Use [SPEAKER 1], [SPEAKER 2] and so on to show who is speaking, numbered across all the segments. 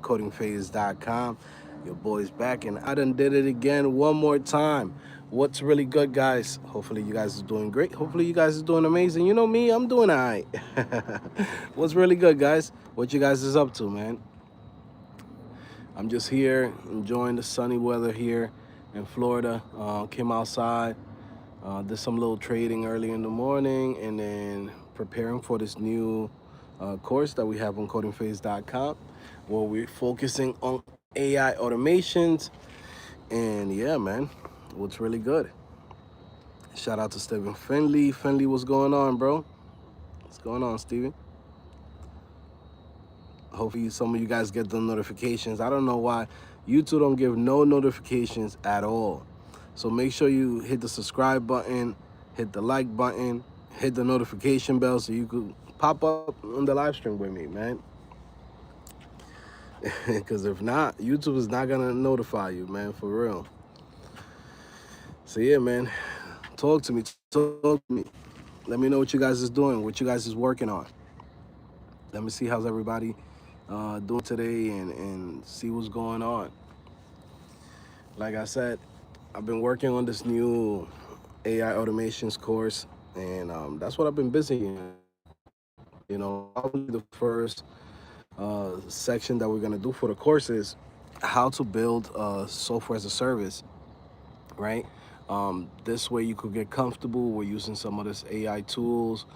[SPEAKER 1] on CodingPhase.com. Your boy's back, and I done did it again one more time. What's really good, guys? Hopefully you guys are doing great. Hopefully you guys are doing amazing. You know me, I'm doing all right. What's really good, guys? What you guys is up to, man? I'm just here enjoying the sunny weather here in Florida. Came outside, did some little trading early in the morning, and then preparing for this new course that we have on CodingPhase.com, where we're focusing on AI automations. And yeah, man, what's really good? Shout out to Stephen Finley. Finley, what's going on, bro? What's going on, Steven? Hopefully some of you guys get the notifications. I don't know why YouTube don't give no notifications at all. So make sure you hit the subscribe button, hit the like button, hit the notification bell so you could pop up on the live stream with me, man. Because if not, YouTube is not gonna notify you, man, for real. So yeah, man, talk to me. Let me know what you guys is doing, what you guys is working on. Let me see how's everybody doing today, and see what's going on. Like I said, I've been working on this new AI automations course, and that's what I've been busy in. You know, probably the first section that we're gonna do for the course is how to build software as a service, right? This way you could get comfortable with using some of this AI tools.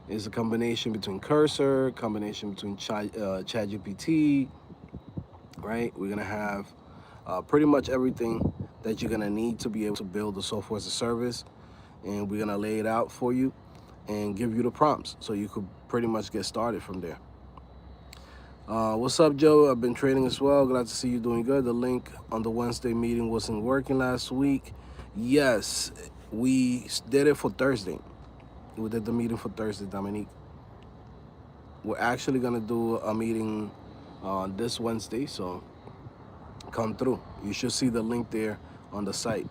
[SPEAKER 1] It's a combination between Cursor, combination between ChatGPT, right? We're gonna have pretty much everything that you're gonna need to be able to build the software as a service, and we're gonna lay it out for you and give you the prompts so you could pretty much get started from there. What's up, Joe? I've been trading as well. Glad to see you doing good. The link on the Wednesday meeting wasn't working last week. Yes, we did it for Thursday. We did the meeting for Thursday, Dominique. We're actually gonna do a meeting this Wednesday, so come through. You should see the link there on the site.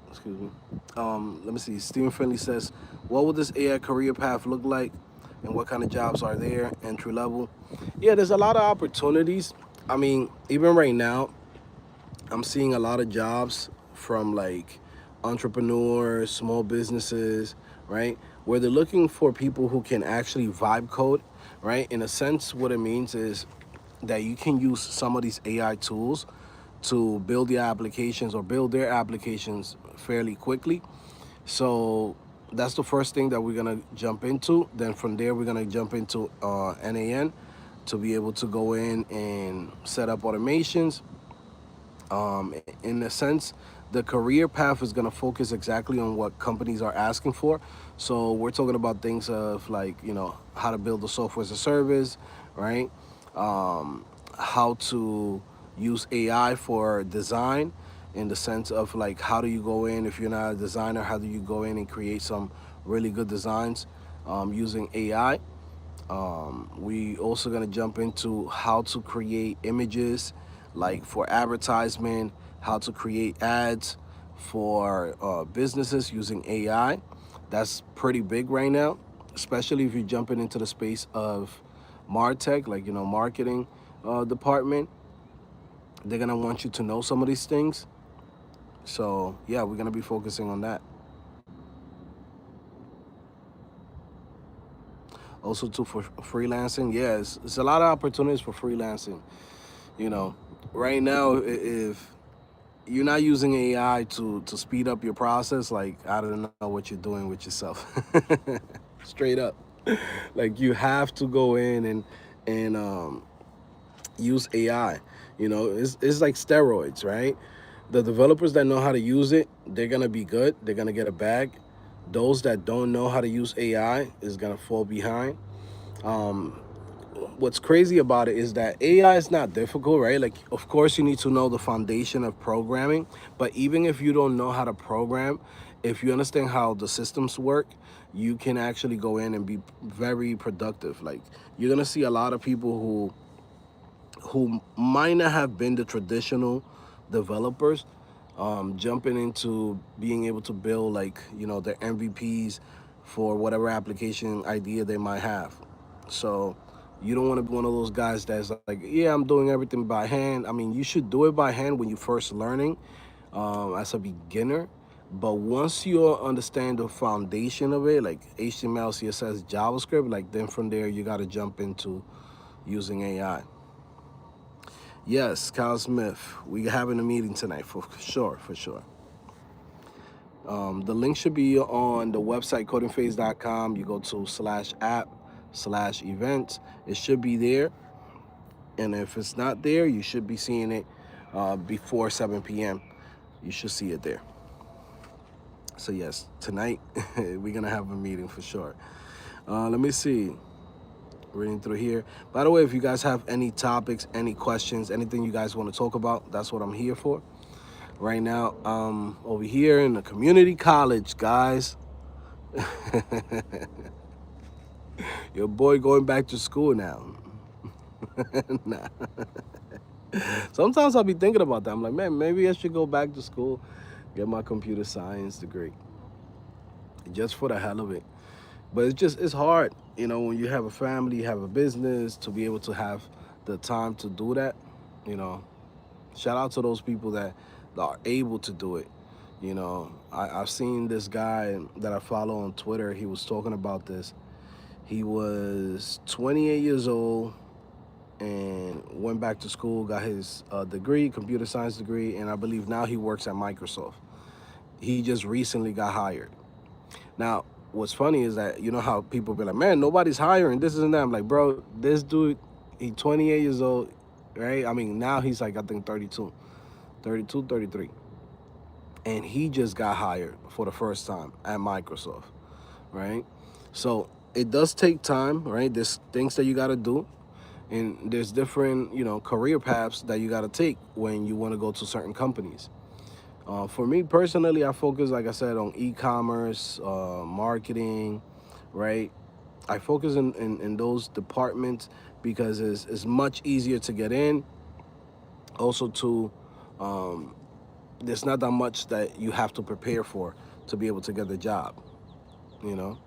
[SPEAKER 1] Excuse me. Let me see. Stephen Friendly says, what will this AI career path look like, and what kind of jobs are there, entry level? Yeah, there's a lot of opportunities. I mean, even right now, I'm seeing a lot of jobs from like entrepreneurs, small businesses, right? Where they're looking for people who can actually vibe code, right? In a sense, what it means is that you can use some of these AI tools to build your applications or build their applications fairly quickly. So that's the first thing that we're gonna jump into. Then from there, we're gonna jump into NAN to be able to go in and set up automations. In a sense, the career path is going to focus exactly on what companies are asking for. So we're talking about things of like, you know, how to build the software as a service, right? How to use AI for design, in the sense of like, how do you go in, if you're not a designer, how do you go in and create some really good designs using AI? We also gonna jump into how to create images, like for advertisement, how to create ads for businesses using AI. That's pretty big right now, especially if you're jumping into the space of MarTech, like, you know, marketing department. They're gonna want you to know some of these things. So yeah, we're gonna be focusing on that. Also too, for freelancing, yeah, it's a lot of opportunities for freelancing. You know, right now, if you're not using AI to speed up your process, like, I don't know what you're doing with yourself. Straight up. Like, you have to go in and use AI. You know, it's like steroids, right? The developers that know how to use it, they're gonna be good. They're gonna get a bag. Those that don't know how to use AI is gonna fall behind. Um, what's crazy about it is that AI is not difficult, right? Like, of course, you need to know the foundation of programming, but even if you don't know how to program, if you understand how the systems work, you can actually go in and be very productive. Like, you're gonna see a lot of people who might not have been the traditional developers, jumping into being able to build, like, you know, their MVPs for whatever application idea they might have. So you don't want to be one of those guys that's like, yeah, I'm doing everything by hand. I mean, you should do it by hand when you're first learning, as a beginner. But once you understand the foundation of it, like HTML, CSS, JavaScript, like then from there you got to jump into using AI. Yes, Kyle Smith, we having a meeting tonight for sure, for sure. The link should be on the website codingphase.com. You go to /app/events. It should be there. And if it's not there, you should be seeing it before 7 p.m. You should see it there. So yes, tonight we're gonna have a meeting for sure. Let me see. Reading through here. By the way, if you guys have any topics, any questions, anything you guys want to talk about, that's what I'm here for. Right now, over here in the community college, guys. Your boy going back to school now. Nah. Sometimes I'll be thinking about that. I'm like, man, maybe I should go back to school, get my computer science degree, just for the hell of it. But it's hard, when you have a family, you have a business, to be able to have the time to do that. You know, shout out to those people that are able to do it. I've seen this guy that I follow on Twitter. He was talking about this. He was 28 years old and went back to school, got his degree, computer science degree, and I believe now he works at Microsoft. He just recently got hired. Now, what's funny is that you know how people be like, man, nobody's hiring, this and that. I'm like, bro, this dude, he 28 years old, right? I mean, now he's like, I think 32, 32, 33. And he just got hired for the first time at Microsoft, right? So it does take time, right? There's things that you got to do. And there's different, career paths that you got to take when you want to go to certain companies. For me personally, I focus, like I said, on e-commerce, marketing, right? I focus in those departments because it's much easier to get in. Also, um, there's not that much that you have to prepare for to be able to get the job, you know?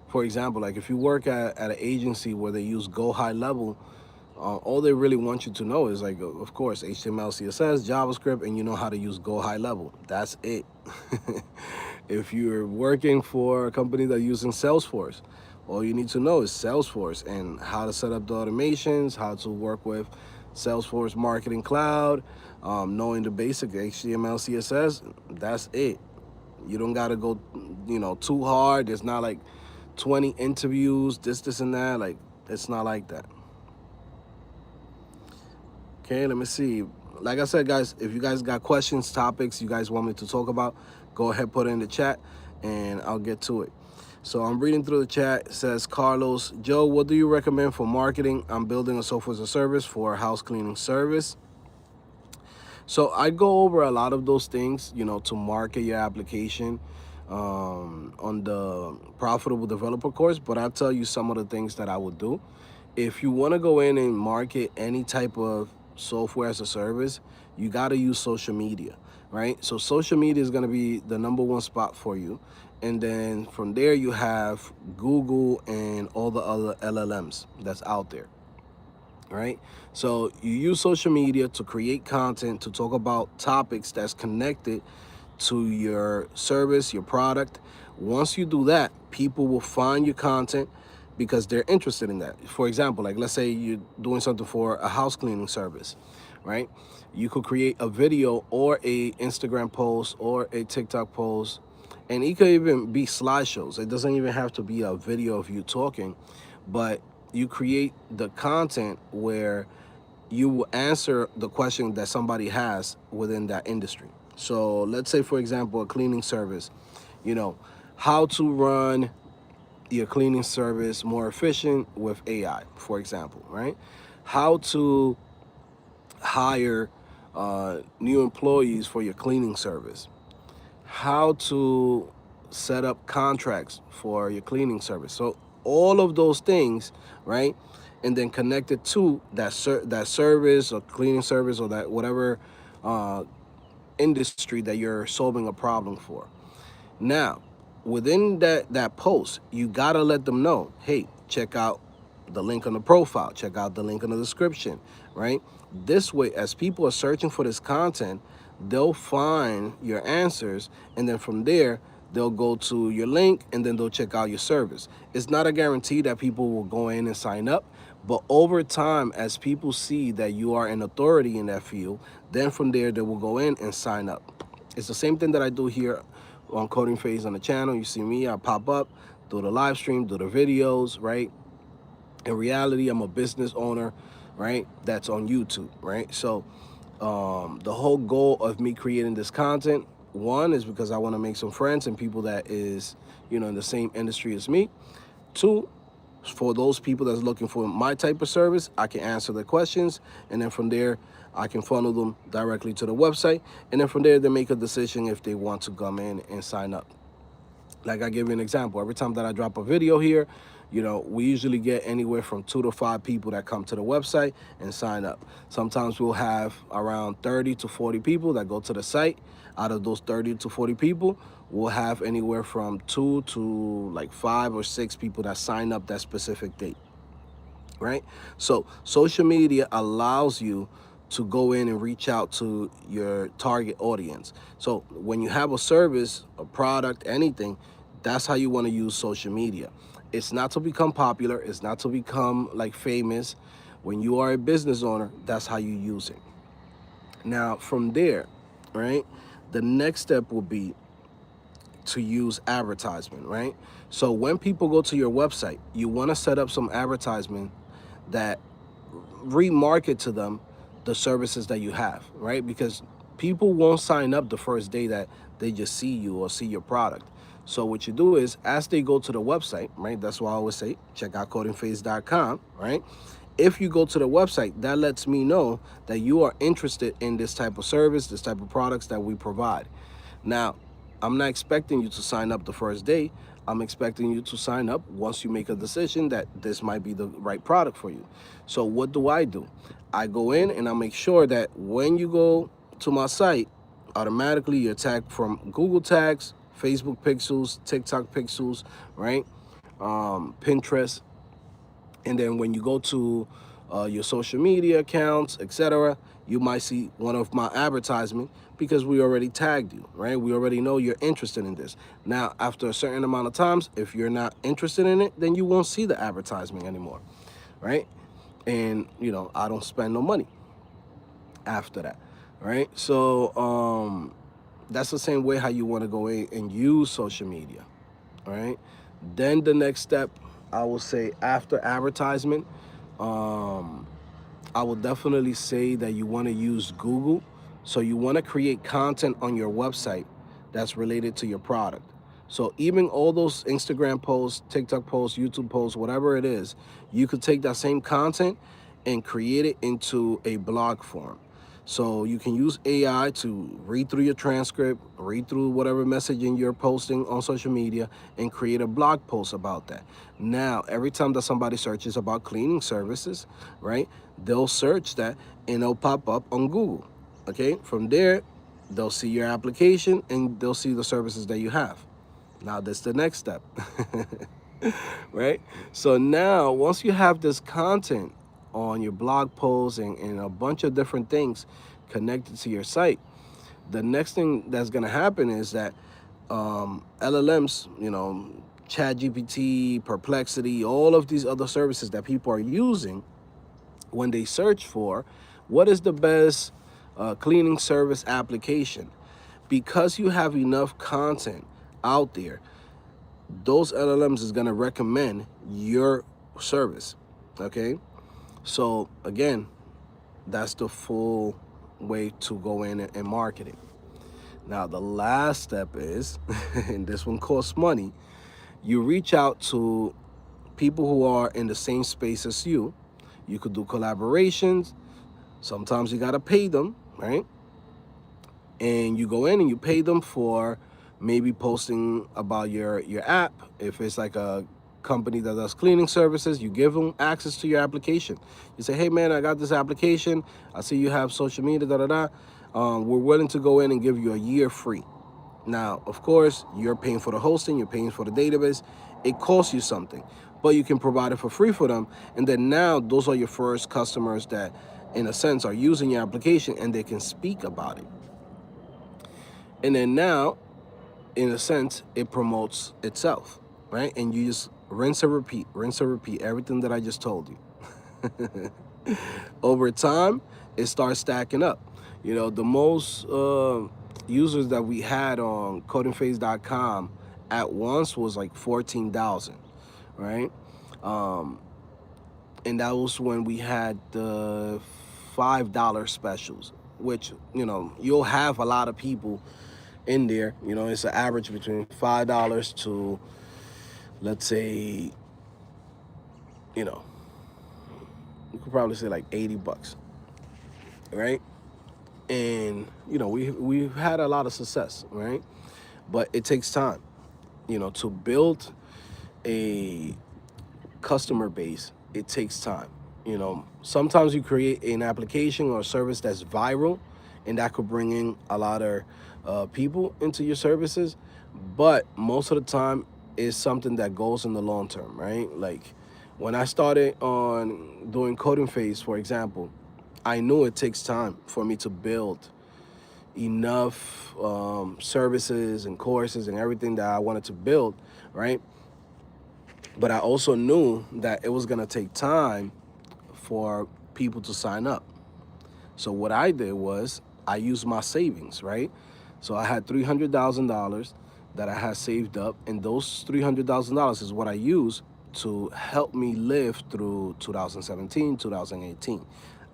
[SPEAKER 1] For example, like if you work at an agency where they use Go High Level, all they really want you to know is like, of course, HTML, CSS, JavaScript, and you know how to use Go High Level. That's it. If you're working for a company that's using Salesforce, all you need to know is Salesforce and how to set up the automations, how to work with Salesforce Marketing Cloud, knowing the basic HTML, CSS. That's it. You don't got to go, too hard. There's not like 20 interviews, this, and that. Like, it's not like that. Okay, let me see. Like I said, guys, if you guys got questions, topics you guys want me to talk about, go ahead, put it in the chat, and I'll get to it. So I'm reading through the chat. It says, Carlos, Joe, what do you recommend for marketing? I'm building a software as a service for a house cleaning service. So I go over a lot of those things, to market your application on the Profitable Developer course, but I'll tell you some of the things that I would do. If you want to go in and market any type of software as a service, you got to use social media, right? So social media is going to be the number one spot for you. And then from there, you have Google and all the other LLMs that's out there, right? So you use social media to create content, to talk about topics that's connected to your service, your product. Once you do that, people will find your content because they're interested in that. For example, like let's say you're doing something for a house cleaning service, right? You could create a video or a Instagram post or a TikTok post, and it could even be slideshows. It doesn't even have to be a video of you talking, but you create the content where you will answer the question that somebody has within that industry. So let's say, for example, a cleaning service, how to run your cleaning service more efficient with AI, for example, right? How to hire new employees for your cleaning service. How to set up contracts for your cleaning service. So all of those things, right? And then connect it to that service or cleaning service or that whatever industry that you're solving a problem for. Now, within that post, you gotta let them know, hey, check out the link on the profile, check out the link in the description, right? This way, as people are searching for this content, they'll find your answers, and then from there, they'll go to your link and then they'll check out your service. It's not a guarantee that people will go in and sign up, but over time, as people see that you are an authority in that field, then from there, they will go in and sign up. It's the same thing that I do here on CodingPhase on the channel. You see me, I pop up, do the live stream, do the videos, right? In reality, I'm a business owner, right? That's on YouTube, right? So the whole goal of me creating this content, one, is because I want to make some friends and people that is, in the same industry as me. Two, for those people that's looking for my type of service, I can answer their questions, and then from there, I can funnel them directly to the website, and then from there, they make a decision if they want to come in and sign up. Like, I give you an example. Every time that I drop a video here, we usually get anywhere from 2 to 5 people that come to the website and sign up. Sometimes we'll have around 30 to 40 people that go to the site. Out of those 30 to 40 people, we'll have anywhere from 2 to like 5 or 6 people that sign up that specific date, right? So social media allows you to go in and reach out to your target audience. So when you have a service, a product, anything, that's how you want to use social media. It's not to become popular. It's not to become like famous. When you are a business owner, that's how you use it. Now, from there, right, the next step will be to use advertisement, right? So when people go to your website, you want to set up some advertisement that remarket to them the services that you have, right? Because people won't sign up the first day that they just see you or see your product. So what you do is, as they go to the website, right? That's why I always say, check out CodingPhase.com, right? If you go to the website, that lets me know that you are interested in this type of service, this type of products that we provide. Now, I'm not expecting you to sign up the first day. I'm expecting you to sign up once you make a decision that this might be the right product for you. So what do? I go in and I make sure that when you go to my site, automatically you're tagged from Google tags, Facebook pixels, TikTok pixels, right? Pinterest. And then when you go to your social media accounts, etc., you might see one of my advertisements because we already tagged you, right? We already know you're interested in this. Now, after a certain amount of times, if you're not interested in it, then you won't see the advertisement anymore, right? And, I don't spend no money after that, right? So that's the same way how you want to go in and use social media, all right? Then the next step, I will say, after advertisement, I will definitely say that you want to use Google. So you want to create content on your website that's related to your product. So even all those Instagram posts, TikTok posts, YouTube posts, whatever it is, you could take that same content and create it into a blog form. So you can use AI to read through your transcript, read through whatever messaging you're posting on social media, and create a blog post about that. Now, every time that somebody searches about cleaning services, right, they'll search that and it'll pop up on Google. Okay, from there, they'll see your application and they'll see the services that you have. Now, that's the next step, right? So now, once you have this content on your blog posts and a bunch of different things connected to your site, the next thing that's going to happen is that LLMs, ChatGPT, Perplexity, all of these other services that people are using, when they search for what is the best cleaning service application, because you have enough content out there, those LLMs is going to recommend your service, okay? So again, that's the full way to go in and market it. Now, the last step is, and this one costs money, you reach out to people who are in the same space as you. You could do collaborations. Sometimes you got to pay them, right? And you go in and you pay them for maybe posting about your app. If it's like a company that does cleaning services, you give them access to your application. You say, hey man, I got this application. I see you have social media, we're willing to go in and give you a year free. Now, of course, you're paying for the hosting, you're paying for the database. It costs you something. but you can provide it for free for them. And then now those are your first customers that, in a sense, are using your application and they can speak about it. And then now, in a sense, it promotes itself, right? And you just rinse and repeat everything that I just told you. Over time, it starts stacking up. You know, the most users that we had on CodingPhase.com at once was like 14,000, right? And that was when we had the $5 specials, which, you know, you'll have a lot of people in there. You know, it's an average between $5 to, let's say, you know, you could probably say like 80 bucks, right? And, you know, we've had a lot of success, right? But it takes time, you know, to build a customer base. It takes time. You know, sometimes you create an application or a service that's viral, and that could bring in a lot of people into your services. But most of the time, it's something that goes in the long term, right? Like when I started on doing CodingPhase, for example, I knew it takes time for me to build enough services and courses and everything that I wanted to build, right? But I also knew that it was going to take time for people to sign up. So what I did was I used my savings, right? So I had $300,000 that I had saved up, and those $300,000 is what I used to help me live through 2017, 2018.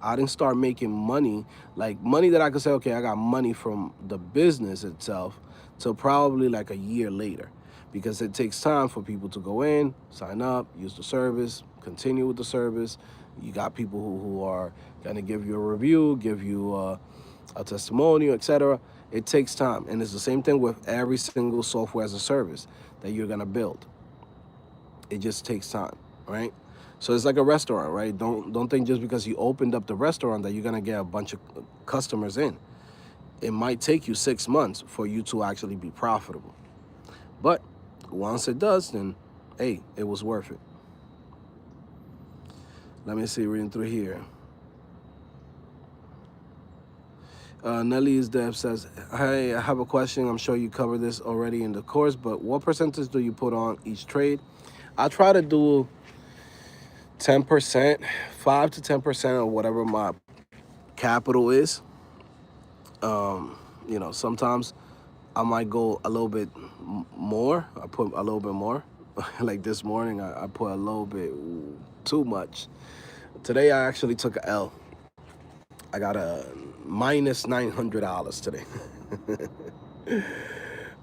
[SPEAKER 1] I didn't start making money, like money that I could say, okay, I got money from the business itself, till probably like a year later, because it takes time for people to go in, sign up, use the service, continue with the service. You got people who are going to give you a review, give you a testimonial, etc. It takes time. And it's the same thing with every single software as a service that you're going to build. It just takes time, right? So it's like a restaurant, right? Don't think just because you opened up the restaurant that you're going to get a bunch of customers in. It might take you 6 months for you to actually be profitable. But once it does, then, hey, it was worth it. Let me see, reading through here. Nelly's Dev says, hey, I have a question. I'm sure you covered this already in the course, but what percentage do you put on each trade? I try to do 10%, 5 to 10% of whatever my capital is. You know, sometimes I might go a little bit more. I put a little bit more. Like this morning, I put a little bit too much. Today, I actually took a L. I got a minus $900 today.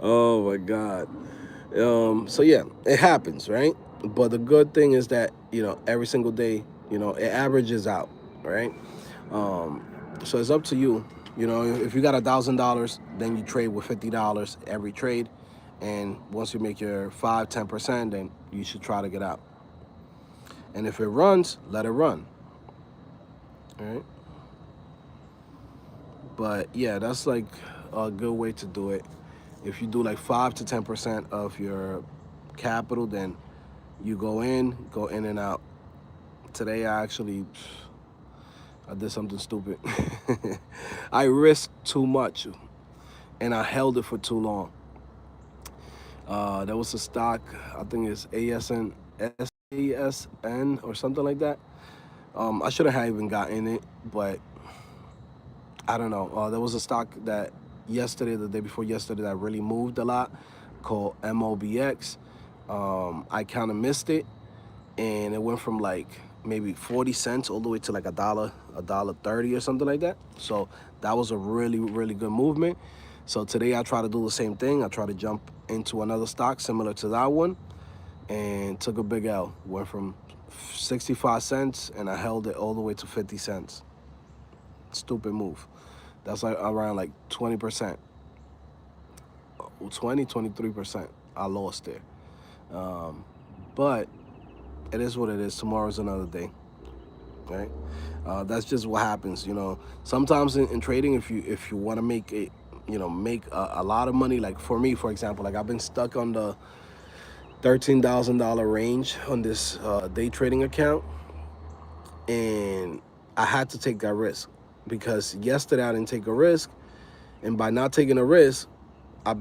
[SPEAKER 1] Oh my God. So yeah, it happens, right? But the good thing is that, you know, every single day, you know, it averages out, right? So it's up to you. You know, if you got $1,000, then you trade with $50 every trade. And once you make your 5-10%, then you should try to get out. And if it runs, let it run. All right. But yeah, that's like a good way to do it. If you do like 5 to 10% of your capital, then you go in and out. Today I did something stupid. I risked too much and I held it for too long. There was a stock, I think it's ASN or something like that. I shouldn't have even gotten it, but I don't know. There was a stock that the day before yesterday, that really moved a lot, called MOBX. I kind of missed it, and it went from like maybe 40 cents all the way to like $1.30 or something like that. So that was a really, really good movement. So today I try to do the same thing. I try to jump into another stock similar to that one, and took a big L. Went from 65 cents and I held it all the way to 50 cents. Stupid move. That's like around like 20%, 23%. I lost there. But it is what it is. Tomorrow's another day, right? That's just what happens, you know. Sometimes in trading, if you want to make it, you know, make a lot of money. Like for me, for example, like I've been stuck on the $13,000 range on this day trading account, and I had to take that risk because yesterday I didn't take a risk, and by not taking a risk, I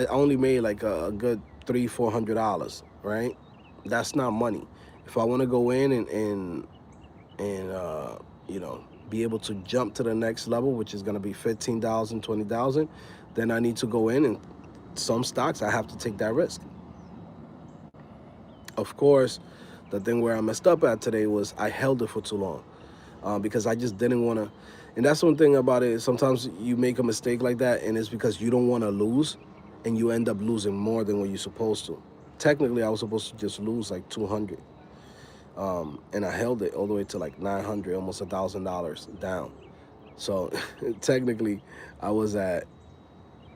[SPEAKER 1] only made like a good $300-400, right? That's not money. If I want to go in and you know, be able to jump to the next level, which is going to be 15,000, 20,000, then I need to go in, and some stocks I have to take that risk. Of course, the thing where I messed up at today was I held it for too long, because I just didn't want to. And that's one thing about it. Sometimes you make a mistake like that, and it's because you don't want to lose, and you end up losing more than what you're supposed to. Technically, I was supposed to just lose like 200, and I held it all the way to like 900, almost $1,000 down. So technically, I was at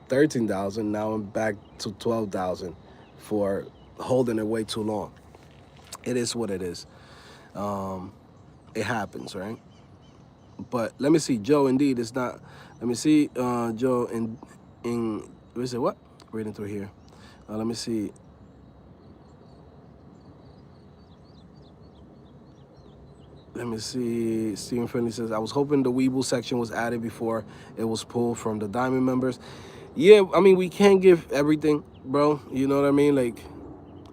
[SPEAKER 1] 13,000. Now I'm back to 12,000 for holding it way too long. It is what it is. It happens, right? But let me see, Joe. Indeed, it's not. Let me see, Joe. In what is it? What? Reading through here. Let me see. Let me see. Stephen Finley says, I was hoping the Weeble section was added before it was pulled from the Diamond members. Yeah, I mean, we can't give everything, bro. You know what I mean? Like,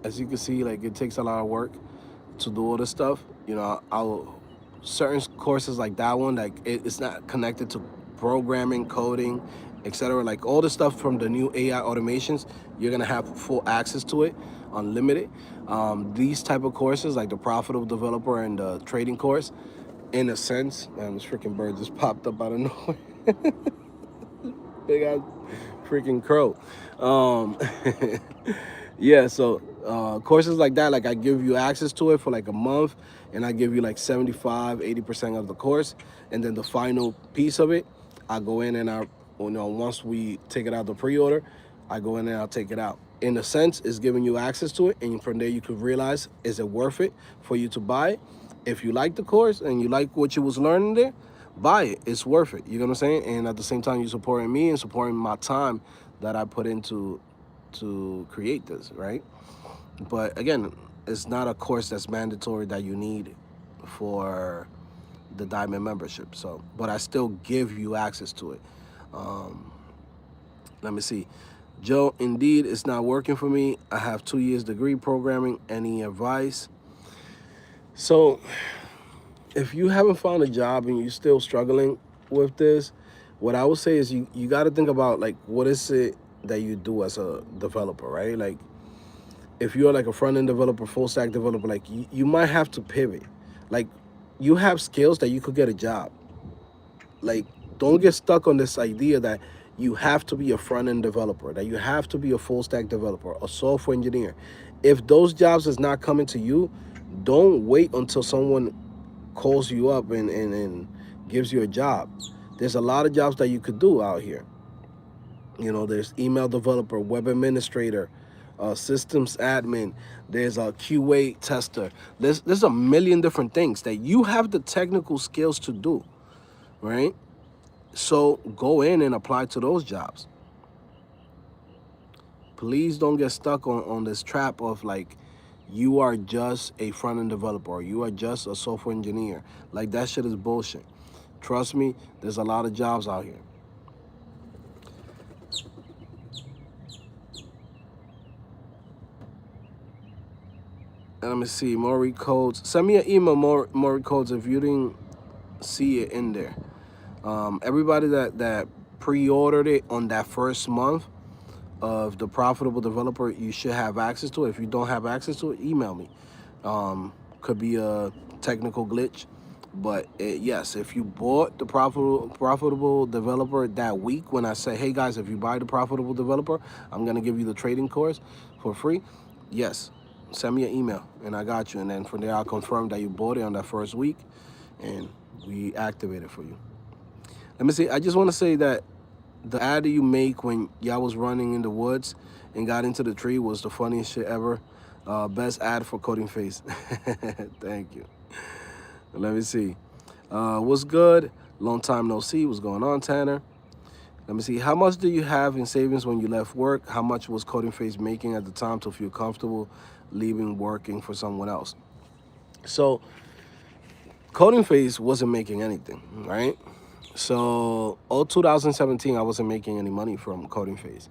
[SPEAKER 1] as you can see, like, it takes a lot of work to do all this stuff. You know, I'll certain courses like that one, like it's not connected to programming, coding, etc. Like all the stuff from the new AI automations, you're gonna have full access to it, unlimited. These type of courses, like the profitable developer and the trading course, in a sense, man, this freaking bird just popped up out of nowhere. Big ass freaking crow. Um, yeah, so courses like that, like I give you access to it for like a month, and I give you like 75-80% of the course, and then the final piece of it, I go in and once we take it out the pre-order, I go in and I'll take it out. In a sense, it's giving you access to it, and from there you could realize, is it worth it for you to buy it? If you like the course and you like what you was learning there, buy it. It's worth it. You know what I'm saying? And at the same time, you're supporting me and supporting my time that I put into to create this, right? But again, it's not a course that's mandatory that you need for the Diamond membership. So, but I still give you access to it. Let me see. Joe, indeed, it's not working for me. I have 2 years degree programming. Any advice? So, if you haven't found a job and you're still struggling with this, what I would say is you got to think about, like, what is it that you do as a developer, right? Like, if you're like a front-end developer, full stack developer, like you might have to pivot. Like, you have skills that you could get a job. Like, don't get stuck on this idea that you have to be a front-end developer, that you have to be a full stack developer, a software engineer. If those jobs is not coming to you, don't wait until someone calls you up and gives you a job. There's a lot of jobs that you could do out here. You know, there's email developer, web administrator, systems admin, there's a QA tester. There's a million different things that you have the technical skills to do, right? So go in and apply to those jobs. Please don't get stuck on this trap of like, you are just a front-end developer, or you are just a software engineer. Like, that shit is bullshit. Trust me, there's a lot of jobs out here. And let me see, Maury Codes. Send me an email, Maury Codes, if you didn't see it in there. Everybody that pre-ordered it on that first month of the profitable developer, you should have access to it. If you don't have access to it, email me. Could be a technical glitch, but yes, if you bought the profitable developer that week, when I say, hey guys, if you buy the profitable developer, I'm gonna give you the trading course for free. Yes, send me an email and I got you, and then from there I'll confirm that you bought it on that first week, and we activate it for you. Let me see. I just want to say that the ad that you make when y'all was running in the woods and got into the tree was the funniest shit ever. Best ad for CodingPhase. Thank you. Let me see. What's good? Long time no see. What's going on, Tanner? Let me see. How much do you have in savings when you left work? How much was CodingPhase making at the time to feel comfortable leaving working for someone else? So CodingPhase wasn't making anything, right? So, 2017, I wasn't making any money from CodingPhase.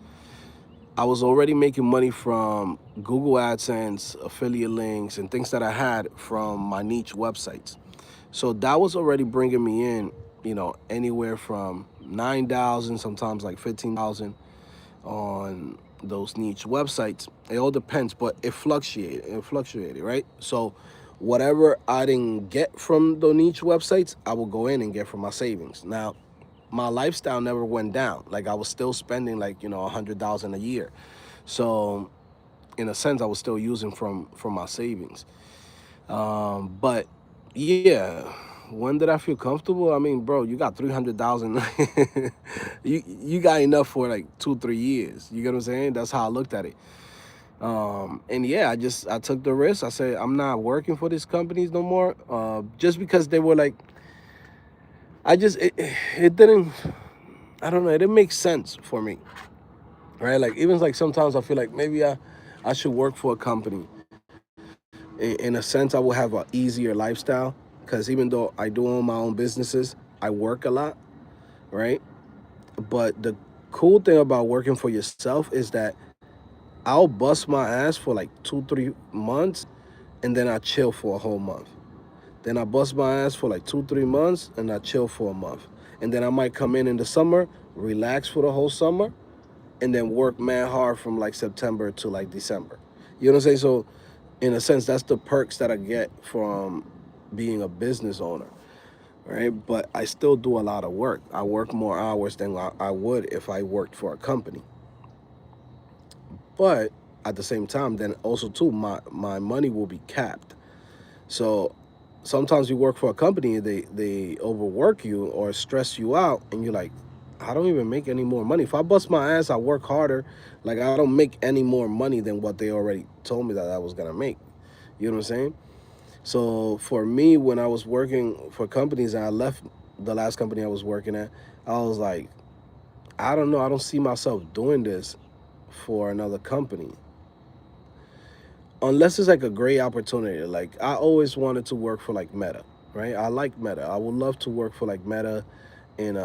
[SPEAKER 1] I was already making money from Google AdSense, affiliate links, and things that I had from my niche websites. So that was already bringing me in, anywhere from 9,000, sometimes like 15,000 on those niche websites. It all depends, but it fluctuated. It fluctuated, right? So whatever I didn't get from the niche websites, I will go in and get from my savings. Now, my lifestyle never went down. Like I was still spending like 100,000 a year. So in a sense, I was still using from my savings. But yeah, when did I feel comfortable? I mean, bro, you got 300,000. You got enough for like 2 3 years. You get what I'm saying? That's how I looked at it. And yeah, I took the risk. I said I'm not working for these companies no more. Just because they were like, it didn't. I don't know. It didn't make sense for me, right? Like even like sometimes I feel like maybe I should work for a company. In a sense, I will have an easier lifestyle because even though I do own my own businesses, I work a lot, right? But the cool thing about working for yourself is that I'll bust my ass for like 2 3 months, and then I chill for a whole month. Then I bust my ass for like 2 3 months, and I chill for a month. And then I might come in the summer, relax for the whole summer, and then work man hard from like September to like December. You know what I'm saying? So in a sense, that's the perks that I get from being a business owner, right? But I still do a lot of work. I work more hours than I would if I worked for a company. But at the same time, then also too, my money will be capped. So sometimes you work for a company, they overwork you or stress you out, and you're like, I don't even make any more money. If I bust my ass, I work harder. Like I don't make any more money than what they already told me that I was gonna make. You know what I'm saying? So for me, when I was working for companies and I left the last company I was working at, I was like, I don't know, I don't see myself doing this for another company. Unless it's like a great opportunity. Like I always wanted to work for like Meta, right? I like Meta. I would love to work for like Meta in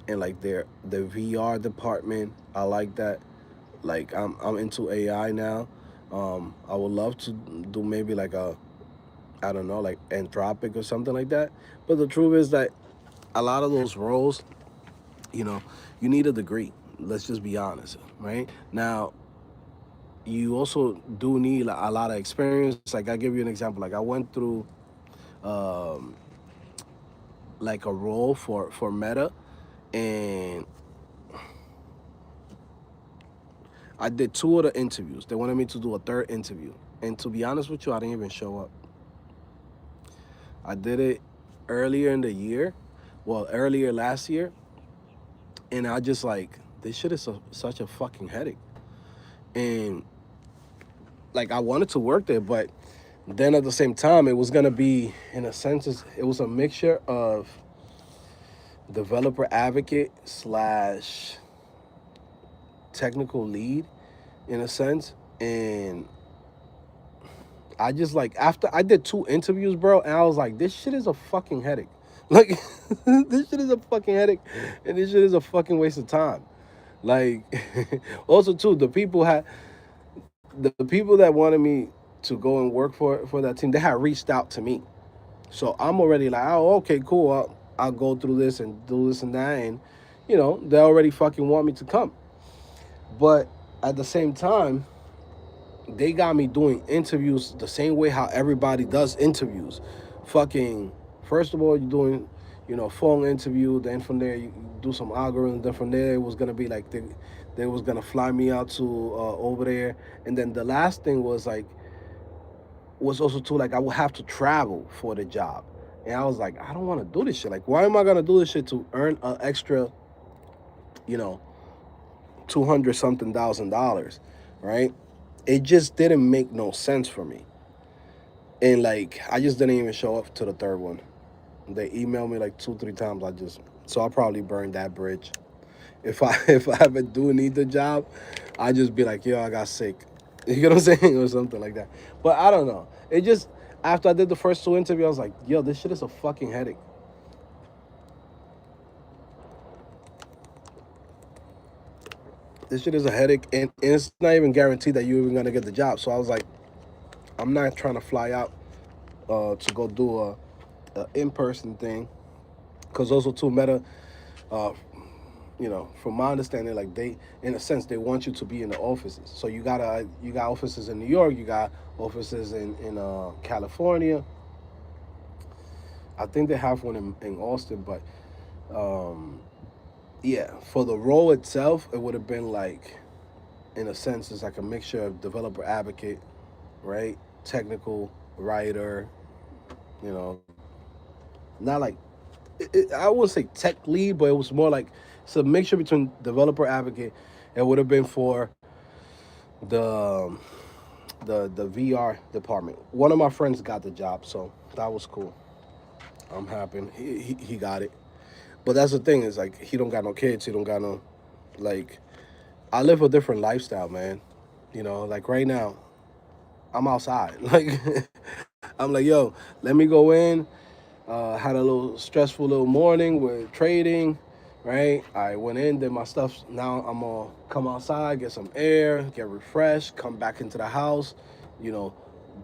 [SPEAKER 1] like their VR department. I like that. Like I'm into AI now. I would love to do maybe like a, I don't know, like Anthropic or something like that. But the truth is that a lot of those roles, you know, you need a degree. Let's just be honest, right? Now, you also do need a lot of experience. Like I give you an example. Like I went through um, like a role for Meta, and I did two of the interviews. They wanted me to do a third interview, and to be honest with you, I didn't even show up. I did it earlier in the year, well, earlier last year, and I just like this shit is such a fucking headache. And like I wanted to work there, but then at the same time, it was gonna be in a sense, it was a mixture of developer advocate slash technical lead in a sense. And I just like after I did two interviews, bro, and I was like, this shit is a fucking headache. Like this shit is a fucking headache, and this shit is a fucking waste of time. Like also too, the people that wanted me to go and work for that team, they had reached out to me. So I'm already like, oh, okay, cool. I'll go through this and do this and that, and they already fucking want me to come. But at the same time, they got me doing interviews the same way how everybody does interviews. Fucking, first of all, you're doing, phone interview. Then from there, you do some algorithm. Then from there, it was gonna be like they was gonna fly me out to over there. And then the last thing was like was also too like I would have to travel for the job. And I was like, I don't want to do this shit. Like, why am I gonna do this shit to earn an extra, you know, 200 something thousand dollars, right? It just didn't make no sense for me. And like I just didn't even show up to the third one. They emailed me like 2 3 times. I just So I'll probably burn that bridge. If I if I ever do need the job, I just be like, yo, I got sick. You get what I'm saying? Or something like that. But I don't know. It just after I did the first two interviews, I was like, yo, this shit is a fucking headache. This shit is a headache, and it's not even guaranteed that you're even gonna get the job. So I was like, I'm not trying to fly out to go do a in-person thing, because those are too meta. Uh, from my understanding, like they, in a sense, they want you to be in the offices. So you got offices in New York, you got offices in California. I think they have one in Austin, but um, yeah, for the role itself, it would have been like, in a sense, it's like a mixture of developer advocate, right? Technical writer, you know, not like I wouldn't say tech lead, but it was more like it's a mixture between developer advocate. It would have been for the the VR department. One of my friends got the job, so that was cool. I'm happy he got it. But that's the thing is like he don't got no kids. He don't got no like. I live a different lifestyle, man. Like right now, I'm outside. Like I'm like, yo, let me go in. Had a little stressful little morning with trading, right? I went in, did my stuff. Now I'm gonna come outside, get some air, get refreshed, come back into the house, you know,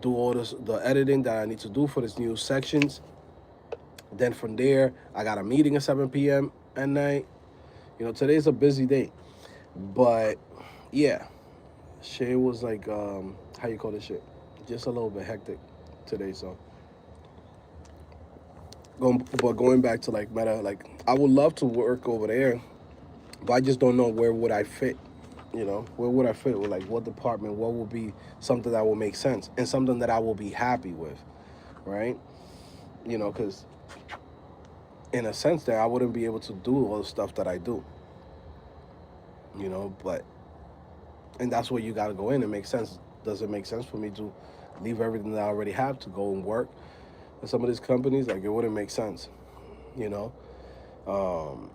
[SPEAKER 1] do all the editing that I need to do for this new sections. Then from there, I got a meeting at 7 p.m. at night. Today's a busy day, but yeah, shit was like, how you call this shit? Just a little bit hectic today, so. Going back to like Meta, like I would love to work over there, but I just don't know where would I fit. Where would I fit with like what department? What would be something that will make sense and something that I will be happy with, right? Because in a sense, that I wouldn't be able to do all the stuff that I do. But and that's where you got to go in. It makes sense. Does it make sense for me to leave everything that I already have to go and work at some of these companies? Like it wouldn't make sense. You know. Um,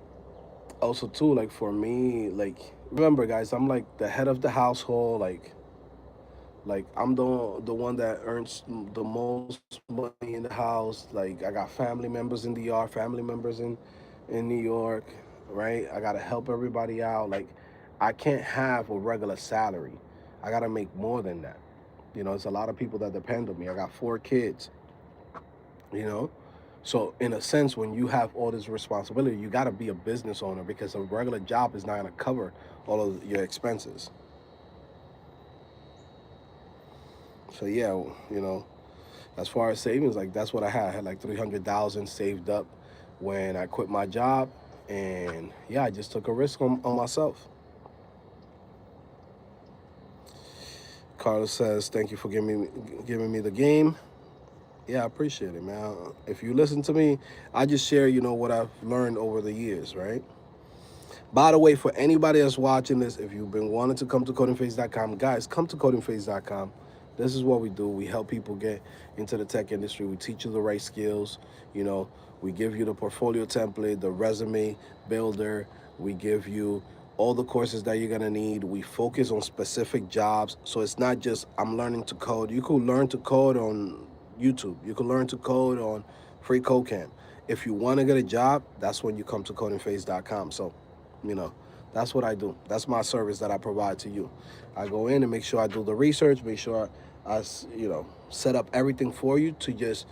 [SPEAKER 1] Also too, like for me, like remember guys, I'm like the head of the household, like I'm the one that earns the most money in the house. Like I got family members in DR, family members in New York, right? I gotta help everybody out. Like I can't have a regular salary. I gotta make more than that. It's a lot of people that depend on me. I got 4 kids, you know so in a sense, when you have all this responsibility, you got to be a business owner, because a regular job is not going to cover all of your expenses. So yeah, as far as savings, like that's what I had like 300,000 saved up when I quit my job. And yeah, I just took a risk on myself. Carlos says, thank you for giving me the game. Yeah, I appreciate it, man. If you listen to me, I just share, what I've learned over the years, right? By the way, for anybody that's watching this, if you've been wanting to come to CodingPhase.com, guys, come to CodingPhase.com. This is what we do. We help people get into the tech industry. We teach you the right skills. We give you the portfolio template, the resume builder. We give you all the courses that you're going to need. We focus on specific jobs. So it's not just I'm learning to code. You could learn to code on YouTube. You could learn to code on Free Code Camp. If you want to get a job, that's when you come to CodingPhase.com. So you know, that's what I do. That's my service that I provide to you. I go in and make sure I do the research, make sure set up everything for you to just,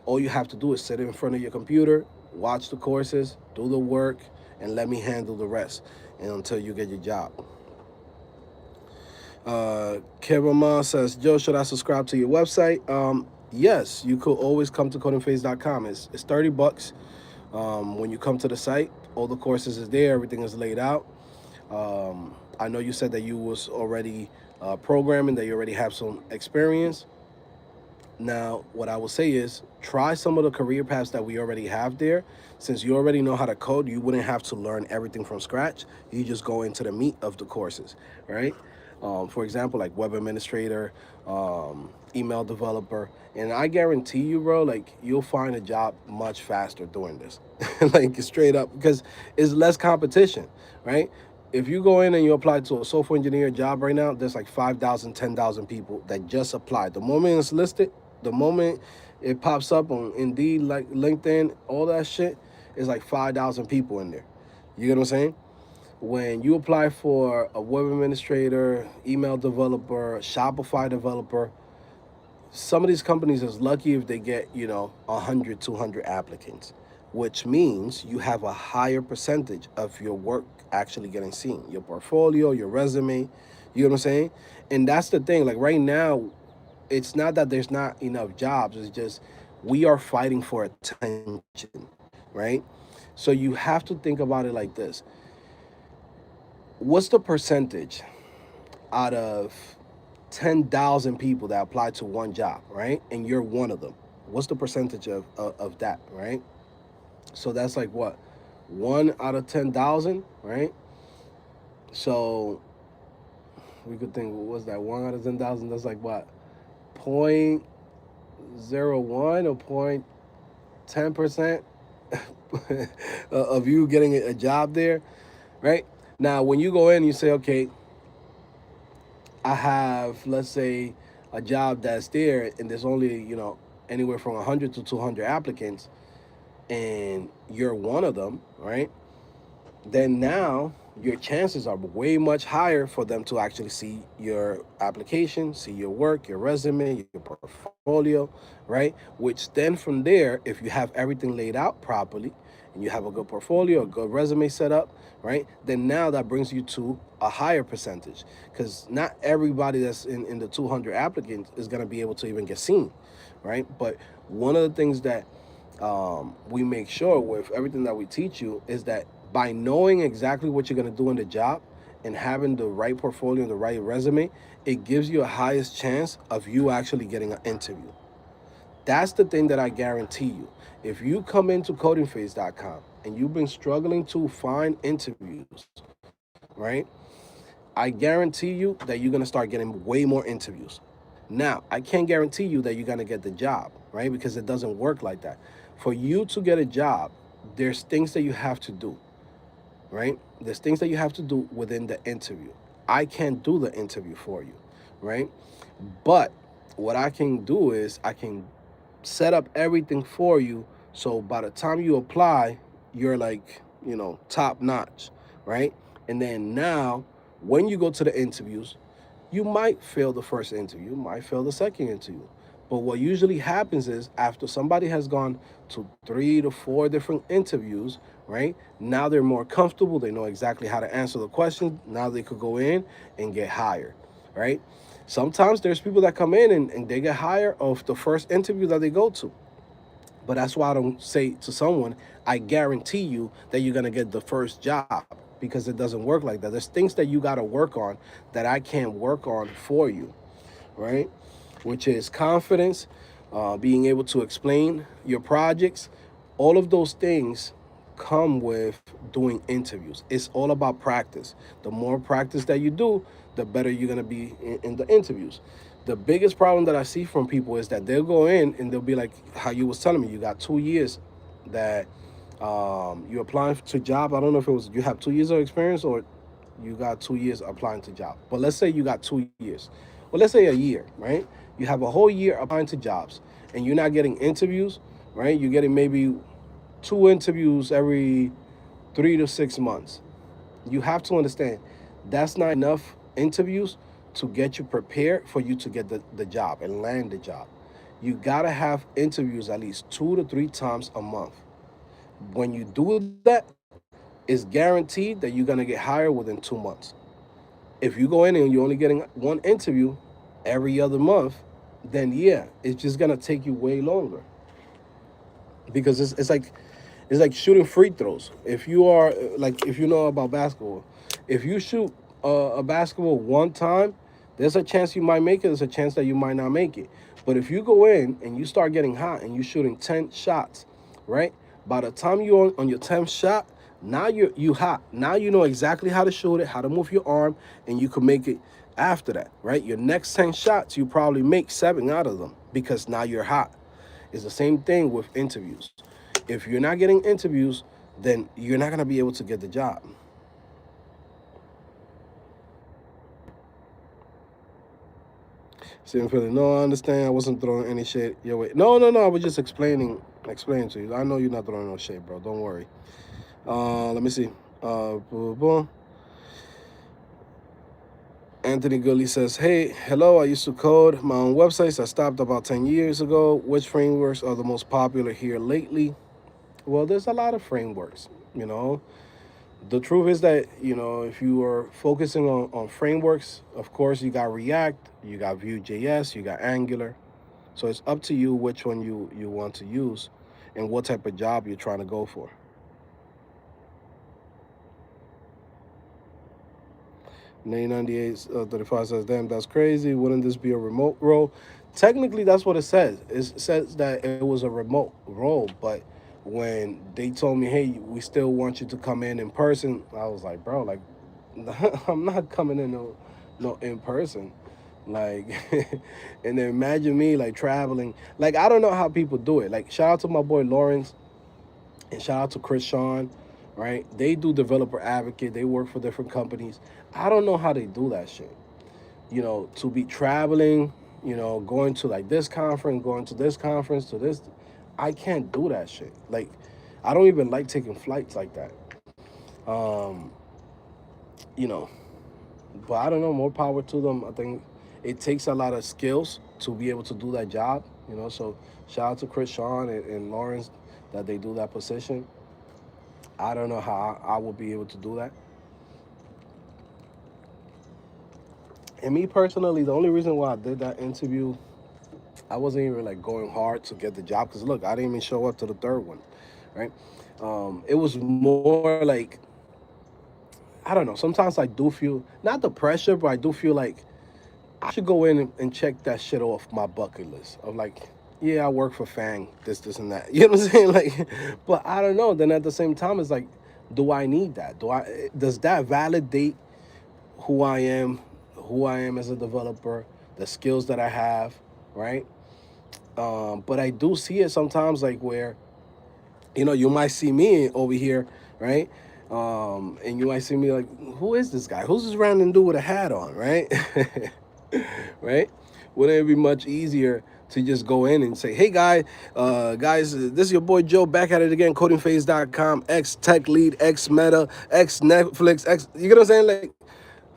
[SPEAKER 1] all you have to do is sit in front of your computer, watch the courses, do the work, and let me handle the rest and until you get your job. Kevin says, Joe, should I subscribe to your website? Yes, you could always come to CodingPhase.com. It's $30. When you come to the site, all the courses is there. Everything is laid out. I know you said that you was already programming, that you already have some experience. Now, what I will say is try some of the career paths that we already have there. Since you already know how to code, you wouldn't have to learn everything from scratch. You just go into the meat of the courses, right? For example, like web administrator, email developer, and I guarantee you, bro, like you'll find a job much faster doing this, like straight up, because it's less competition, right? If you go in and you apply to a software engineer job right now, there's like 5,000, 10,000 people that just applied. The moment it's listed, the moment it pops up on Indeed, like LinkedIn, all that shit, is like 5,000 people in there. You get what I'm saying? When you apply for a web administrator, email developer, Shopify developer, some of these companies is lucky if they get, 100, 200 applicants, which means you have a higher percentage of your work actually getting seen, your portfolio, your resume. You know what I'm saying? And that's the thing. Like right now, it's not that there's not enough jobs. It's just we are fighting for attention, right? So you have to think about it like this. What's the percentage out of 10,000 people that apply to one job, right? And you're one of them. What's the percentage of that, right? So that's like what? 1 out of 10,000, right? So we could think, what was that? 1 out of 10,000, that's like what? 0.01 or 0.10% of you getting a job there, right? Now, when you go in, you say, okay, I have, let's say, a job that's there, and there's only, anywhere from 100 to 200 applicants, and you're one of them, right? Then now your chances are way much higher for them to actually see your application, see your work, your resume, your portfolio, right? Which then from there, if you have everything laid out properly and you have a good portfolio, a good resume set up, right? Then now that brings you to a higher percentage, because not everybody that's in the 200 applicants is going to be able to even get seen, right? But one of the things that we make sure with everything that we teach you is that by knowing exactly what you're going to do in the job and having the right portfolio and the right resume, it gives you a highest chance of you actually getting an interview. That's the thing that I guarantee you. If you come into CodingPhase.com and you've been struggling to find interviews, right? I guarantee you that you're going to start getting way more interviews. Now, I can't guarantee you that you're going to get the job, right? Because it doesn't work like that. For you to get a job, there's things that you have to do, right? There's things that you have to do within the interview. I can't do the interview for you, right? But what I can do is I can set up everything for you, so by the time you apply, you're like, top notch, right? And then now, when you go to the interviews, you might fail the first interview, you might fail the second interview. But what usually happens is after somebody has gone to 3 to 4 different interviews, right? Now they're more comfortable. They know exactly how to answer the question. Now they could go in and get hired, right? Sometimes there's people that come in and they get hired off the first interview that they go to. But that's why I don't say to someone, I guarantee you that you're going to get the first job, because it doesn't work like that. There's things that you got to work on that I can't work on for you, right? Which is confidence, being able to explain your projects. All of those things come with doing interviews. It's all about practice. The more practice that you do, the better you're going to be in the interviews. The biggest problem that I see from people is that they'll go in and they'll be like, how you was telling me, you got 2 years that you're applying to job. I don't know if it was you have 2 years of experience or you got 2 years applying to job. But let's say you got 2 years. Well, let's say a year, right? You have a whole year applying to jobs and you're not getting interviews, right? You're getting maybe 2 interviews every 3 to 6 months. You have to understand that's not enough interviews to get you prepared for you to get the job and land the job. You gotta have interviews at least 2 to 3 times a month. When you do that, it's guaranteed that you're gonna get hired within 2 months. If you go in and you're only getting one interview every other month, then yeah, it's just gonna take you way longer. Because it's like shooting free throws. If you are like, if you know about basketball, if you shoot a basketball one time, there's a chance you might make it. There's a chance that you might not make it. But if you go in and you start getting hot and you're shooting 10 shots, right? By the time you're on your 10th shot, now you hot. Now you know exactly how to shoot it, how to move your arm, and you can make it after that, right? Your next 10 shots, you probably make 7 out of them because now you're hot. It's the same thing with interviews. If you're not getting interviews, then you're not going to be able to get the job. Same feeling. No, I understand. I wasn't throwing any shade your way. No, no, no. I was just explaining to you. I know you're not throwing no shade, bro. Don't worry. Let me see. Boom, boom. Anthony Gully says, "Hey, hello. I used to code my own websites. I stopped about 10 years ago. Which frameworks are the most popular here lately?" Well, there's a lot of frameworks. You know, the truth is that, if you are focusing on frameworks, of course, you got React, you got Vue.js, you got Angular. So it's up to you which one you want to use and what type of job you're trying to go for. Nay 98 35 says, "Damn, that's crazy. Wouldn't this be a remote role?" Technically, that's what it says. It says that it was a remote role, but when they told me, "Hey, we still want you to come in person," I was like, "Bro, like, I'm not coming in no in person." Like, and then imagine me like traveling. Like, I don't know how people do it. Like, shout out to my boy Lawrence and shout out to Chris Sean, right? They do developer advocate. They work for different companies. I don't know how they do that shit. To be traveling, going to like this conference, going to this conference, to this. I can't do that shit. Like, I don't even like taking flights like that. Um, you know, but I don't know. More power to them. I think it takes a lot of skills to be able to do that job. So shout out to Chris Sean and Lawrence that they do that position. I don't know how I will be able to do that. And me personally, the only reason why I did that interview, I wasn't even like going hard to get the job because look, I didn't even show up to the third one, right? It was more like, I don't know. Sometimes I do feel not the pressure, but I do feel like I should go in and check that shit off my bucket list of like, yeah, I work for Fang, this, and that. You know what I'm saying? Like, but I don't know. Then at the same time, it's like, do I need that? Does that validate who I am, who I am as a developer, the skills that I have, right? But I do see it sometimes like where, you might see me over here, right? And you might see me like, who is this guy? Who's this random dude with a hat on, right? Right? Wouldn't it be much easier to just go in and say, "Hey, guys, this is your boy Joe back at it again, CodingPhase.com, ex tech lead, ex Meta, ex Netflix, ex." You get what I'm saying? Like,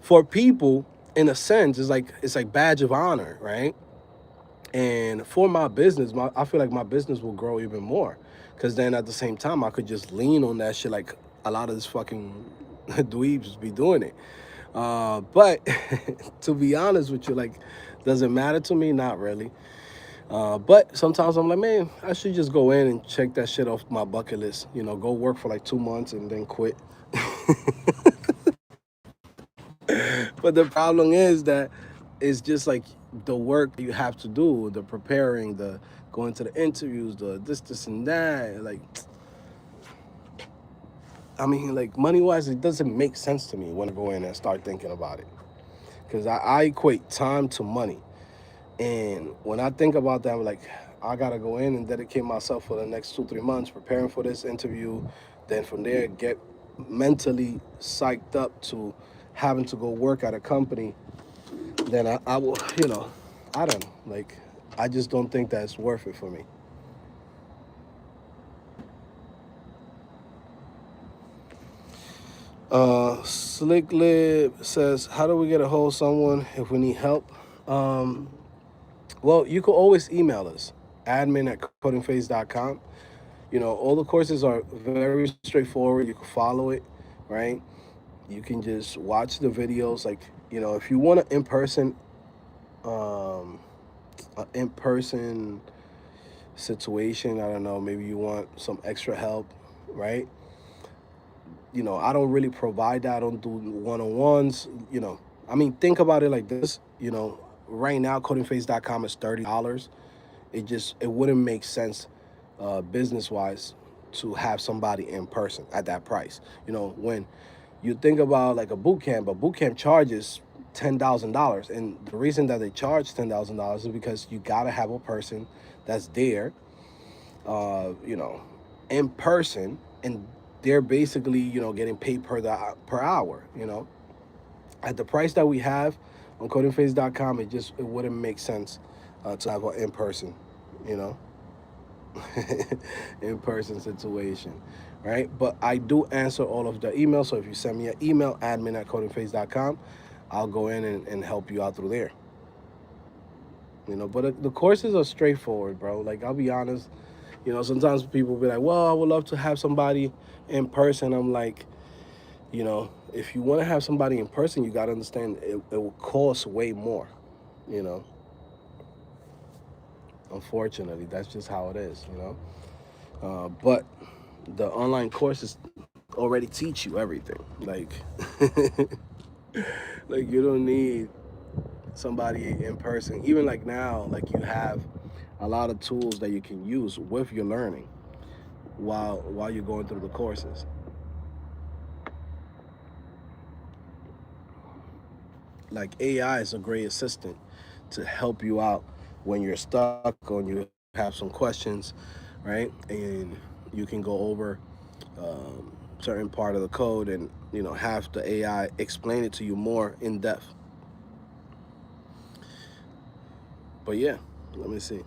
[SPEAKER 1] for people, in a sense, it's like badge of honor, right? And for my business, I feel like my business will grow even more, because then at the same time, I could just lean on that shit like a lot of this fucking dweebs be doing it. But to be honest with you, like, does it matter to me? Not really. But sometimes I'm like, man, I should just go in and check that shit off my bucket list. Go work for like 2 months and then quit. But the problem is that it's just like the work you have to do, the preparing, the going to the interviews, the this, and that. Like, I mean, like, money wise, it doesn't make sense to me when I go in and start thinking about it. Because I equate time to money. And when I think about that, I'm like, I gotta go in and dedicate myself for the next 2, 3 months preparing for this interview. Then from there, get mentally psyched up to having to go work at a company. Then I will, I don't like. I just don't think that's worth it for me. Slick Lib says, "How do we get a hold of someone if we need help?" Um, well, you can always email us, admin@codingphase.com. All the courses are very straightforward. You can follow it, right? You can just watch the videos. Like, if you want um, an in-person situation, I don't know, maybe you want some extra help, right? I don't really provide that. I don't do one-on-ones. I mean, think about it like this. Right now, codingphase.com is $30. It wouldn't make sense, business wise, to have somebody in person at that price. When you think about like a boot camp charges $10,000. And the reason that they charge $10,000 is because you got to have a person that's there, you know, in person, and they're basically, you know, getting paid per hour. You know, at the price that we have on CodingPhase.com, it wouldn't make sense to have an in person, you know, in person situation, right? But I do answer all of the emails. So if you send me an email, admin@CodingPhase.com, I'll go in and help you out through there. You know, but the courses are straightforward, bro. Like, I'll be honest. You know, sometimes people be like, "Well, I would love to have somebody in person." I'm like, you know, if you want to have somebody in person, you got to understand it will cost way more. You know, unfortunately, that's just how it is. You know, but the online courses already teach you everything. Like, like you don't need somebody in person. Even like now, like you have a lot of tools that you can use with your learning while you're going through the courses. Like AI is a great assistant to help you out when you're stuck or you have some questions, right? And you can go over certain part of the code and, you know, have the AI explain it to you more in depth. But yeah, let me see.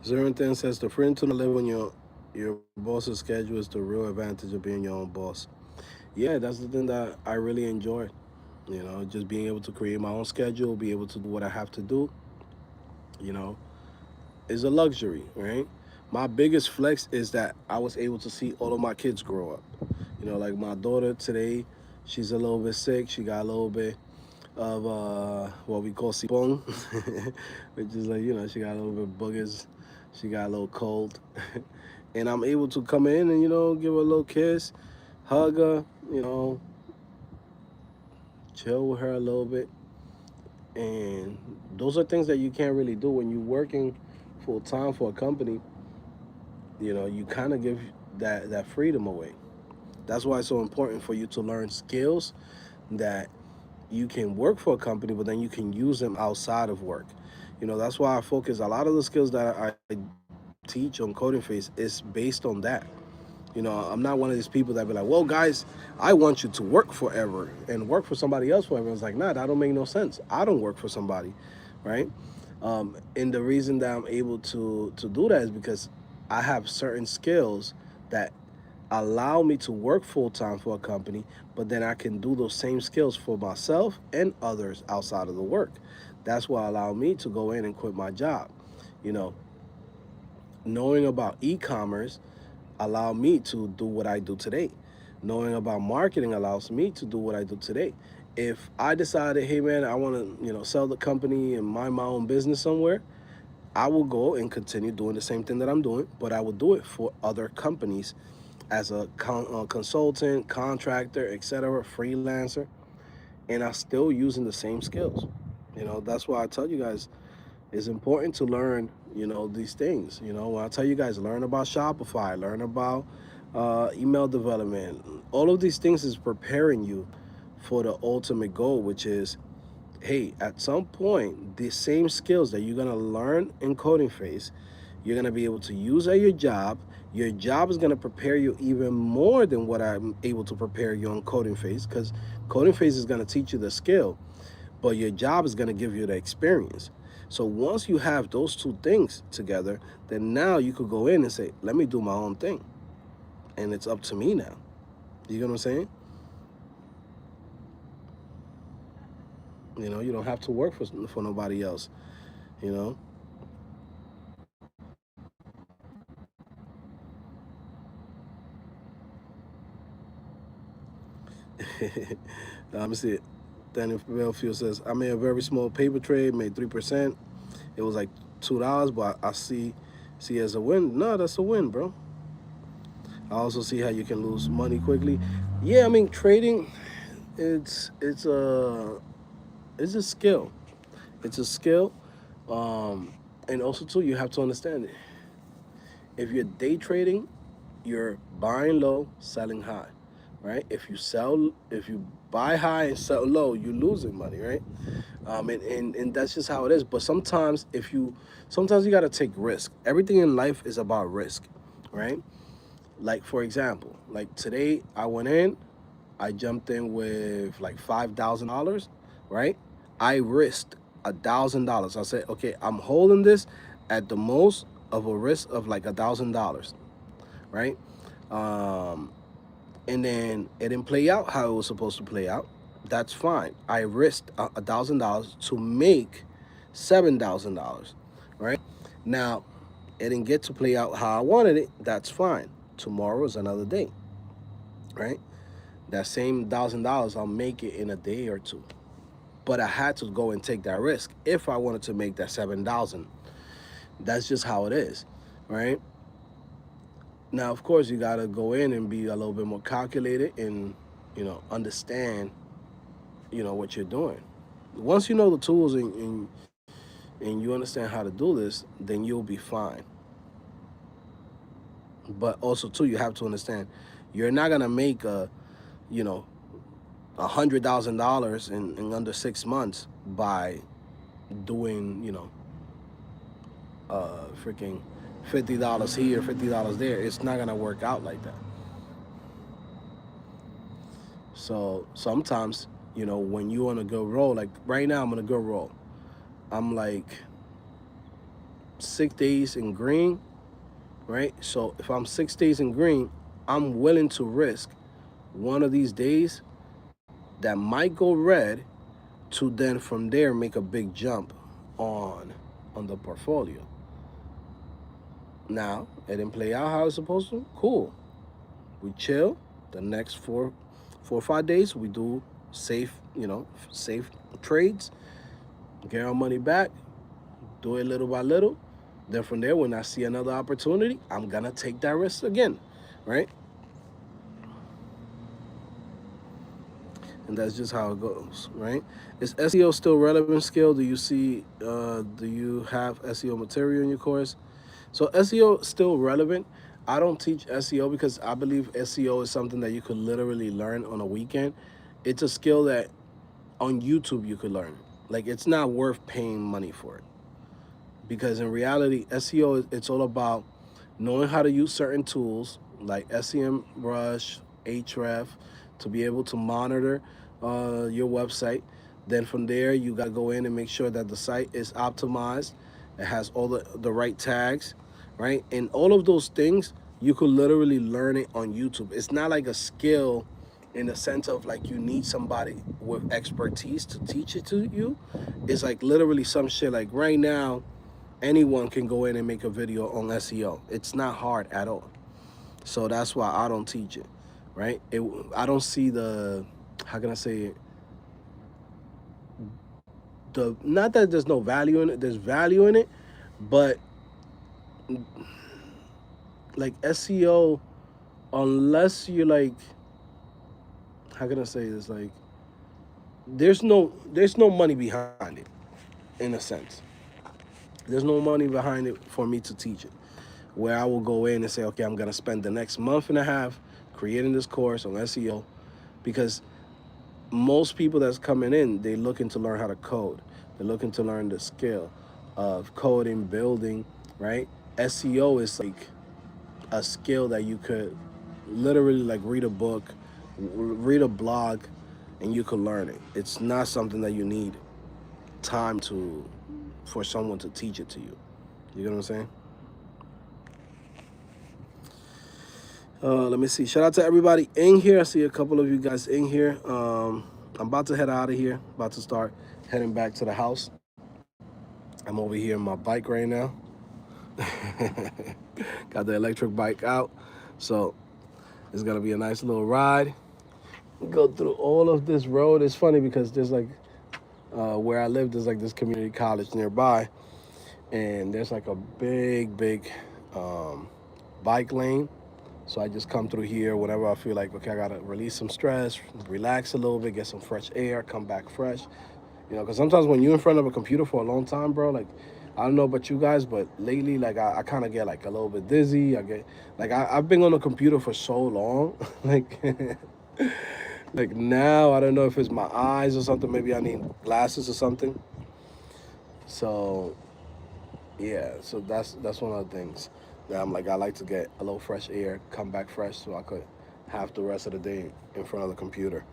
[SPEAKER 1] Zero Ten says the freedom to live on your boss's schedule is the real advantage of being your own boss. Yeah, that's the thing that I really enjoy. You know, just being able to create my own schedule, be able to do what I have to do, you know, is a luxury, right? My biggest flex is that I was able to see all of my kids grow up. You know, like my daughter today, she's a little bit sick. She got a little bit of what we call sipon, which is like, you know, she got a little bit of boogers. She got a little cold. And I'm able to come in and, you know, give her a little kiss, hug her, you know, chill with her a little bit. And those are things that you can't really do when you're working full time for a company. You know, you kind of give that freedom away. That's why it's so important for you to learn skills that you can work for a company, but then you can use them outside of work. You know, that's why I focus a lot of the skills that I teach on Coding Phase is based on that. You know, I'm not one of these people that be like, well, guys, I want you to work forever and work for somebody else forever. It's like, nah, that don't make no sense. I don't work for somebody, right? And the reason that I'm able to do that is because I have certain skills that allow me to work full time for a company, but then I can do those same skills for myself and others outside of the work. That's what allowed me to go in and quit my job. You know, knowing about e-commerce allow me to do what I do today. Knowing about marketing allows me to do what I do today. If I decided, hey man, I want to, you know, sell the company and mind my own business somewhere, I will go and continue doing the same thing that I'm doing, but I will do it for other companies as a consultant, contractor, etc., freelancer, and I'm still using the same skills. You know, that's why I tell you guys it's important to learn, you know, these things. You know, when I tell you guys, learn about Shopify, learn about email development. All of these things is preparing you for the ultimate goal, which is, hey, at some point, the same skills that you're gonna learn in coding phase, you're gonna be able to use at your job. Your job is gonna prepare you even more than what I'm able to prepare you on coding phase, because coding phase is gonna teach you the skill, but your job is gonna give you the experience. So once you have those two things together, then now you could go in and say, let me do my own thing, and it's up to me now. You get what I'm saying? You know, you don't have to work for nobody else. You know. Let me see it. Daniel Bellfield says, I made a very small paper trade, made 3%. It was like $2, but I see it as a win. No, that's a win, bro. I also see how you can lose money quickly. Yeah, I mean trading, it's it's a it's a skill. It's a skill. Um, and also too, you have to understand it. If you're day trading, you're buying low, selling high, right? If you buy high and sell low, you're losing money, right? And that's just how it is. But sometimes you got to take risk. Everything in life is about risk, right? Like for example, like today I went in, I jumped in with like $5,000, right? I risked $1,000. I said, okay, I'm holding this at the most of a risk of like $1,000, right? Um, and then it didn't play out how it was supposed to play out. That's fine. I risked $1,000 to make $7,000, right? Now, it didn't get to play out how I wanted it. That's fine. Tomorrow is another day, right? That same $1,000, I'll make it in a day or two. But I had to go and take that risk if I wanted to make that 7,000. That's just how it is, right? Now, of course, you gotta go in and be a little bit more calculated and, understand, what you're doing. Once you know the tools and you understand how to do this, then you'll be fine. But also, too, you have to understand, you're not gonna make you know, $100,000 in under 6 months by doing, freaking $50 here, $50 there. It's not gonna work out like that. So sometimes, when you on a good roll, like right now, I'm on a good roll. I'm like 6 days in green, right? So if I'm 6 days in green, I'm willing to risk one of these days that might go red to then from there make a big jump on the portfolio. Now, it didn't play out how it's supposed to. Cool. We chill. The next 4 or 5 days, we do safe, safe trades, get our money back, do it little by little. Then from there, when I see another opportunity, I'm gonna take that risk again, right? And that's just how it goes, right? Is SEO still relevant skill? Do you have SEO material in your course? So SEO still relevant. I don't teach SEO because I believe SEO is something that you could literally learn on a weekend. It's a skill that on YouTube you could learn. Like it's not worth paying money for it. Because in reality, SEO it's all about knowing how to use certain tools like SEMrush, Ahref, to be able to monitor your website. Then from there, you got to go in and make sure that the site is optimized. It has all the right tags, right? And all of those things, you could literally learn it on YouTube. It's not like a skill in the sense of like you need somebody with expertise to teach it to you. It's like literally some shit like right now, anyone can go in and make a video on SEO. It's not hard at all. So that's why I don't teach it, right? I don't see how can I say it? Not that there's no value in it, there's value in it, but like SEO, unless you're like, how can I say this? Like, there's no money behind it, in a sense. There's no money behind it for me to teach it. Where I will go in and say, okay, I'm gonna spend the next month and a half creating this course on SEO, because most people that's coming in, they looking to learn how to code. They're looking to learn the skill of coding, building, right? SEO is like a skill that you could literally like read a book, read a blog, and you could learn it. It's not something that you need time for someone to teach it to you. You get what I'm saying? Let me see. Shout out to everybody in here. I see a couple of you guys in here. I'm about to head out of here. About to start heading back to the house. I'm over here on my bike right now. Got the electric bike out. So it's going to be a nice little ride. Go through all of this road. It's funny because there's like, where I live, there's like this community college nearby. And there's like a big bike lane. So I just come through here whenever I feel like, okay, I gotta release some stress, relax a little bit, get some fresh air, come back fresh. Because sometimes when you're in front of a computer for a long time, bro, like, I don't know about you guys, but lately, like, I kind of get, like, a little bit dizzy. I've been on the computer for so long, like, Like now, I don't know if it's my eyes or something. Maybe I need glasses or something. So yeah, so that's one of the things that I'm like, I like to get a little fresh air, come back fresh, so I could have the rest of the day in front of the computer.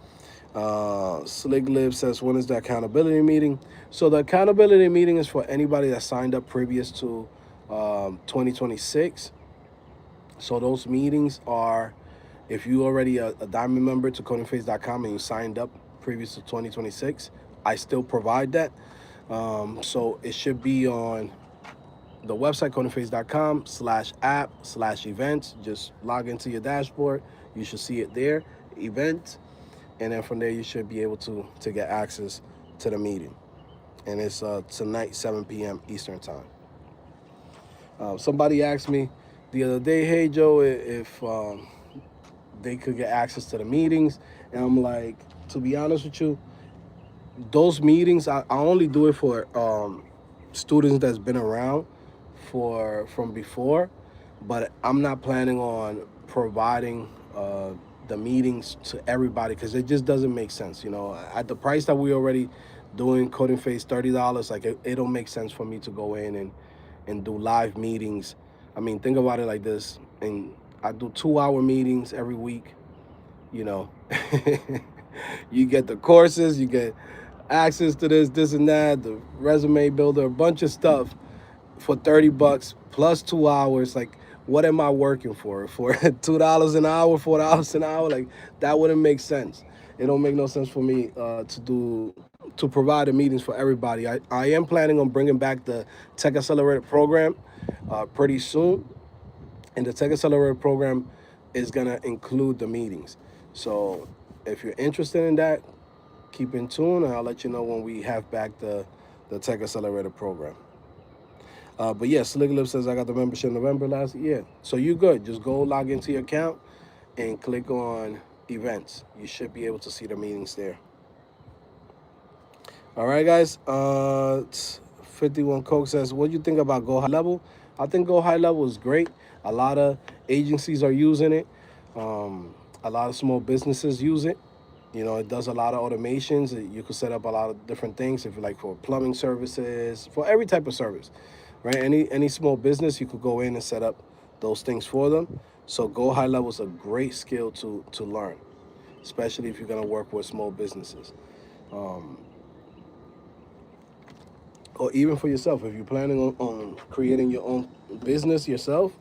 [SPEAKER 1] Slick Lib says, when is the accountability meeting? So the accountability meeting is for anybody that signed up previous to 2026. So those meetings are, if you already a diamond member to CodingPhase.com and you signed up previous to 2026, I still provide that. So it should be on the website, CodingPhase.com/app/events. Just log into your dashboard. You should see it there, event, and then from there you should be able to get access to the meeting. And it's tonight, 7 p.m. Eastern time. Somebody asked me the other day, hey Joe, if they could get access to the meetings, and I'm like, to be honest with you, those meetings I only do it for students that's been around from before, but I'm not planning on providing the meetings to everybody because it just doesn't make sense. You know, at the price that we already doing CodingPhase, $30, like it don't make sense for me to go in and do live meetings. I mean, think about it like this, and I do 2-hour meetings every week. You know, you get the courses, you get access to this and that, the resume builder, a bunch of stuff for $30 plus 2 hours. Like, what am I working for? For $2 an hour, $4 an hour? Like, that wouldn't make sense. It don't make no sense for me to provide the meetings for everybody. I am planning on bringing back the Tech Accelerator program pretty soon, and the Tech Accelerator program is gonna include the meetings. So if you're interested in that, keep in tune, and I'll let you know when we have back the Tech Accelerator program. But yeah, Slick Lip says I got the membership in November last year. Yeah. So you good. Just go log into your account and click on events. You should be able to see the meetings there. All right, guys. 51 Coke says, what do you think about Go High Level? I think Go High Level is great. A lot of agencies are using it. A lot of small businesses use it. You know, it does a lot of automations. You can set up a lot of different things if you like, for plumbing services, for every type of service, right? Any small business, you could go in and set up those things for them. So Go High Level is a great skill to learn, especially if you're gonna work with small businesses. Or even for yourself, if you're planning on creating your own business yourself,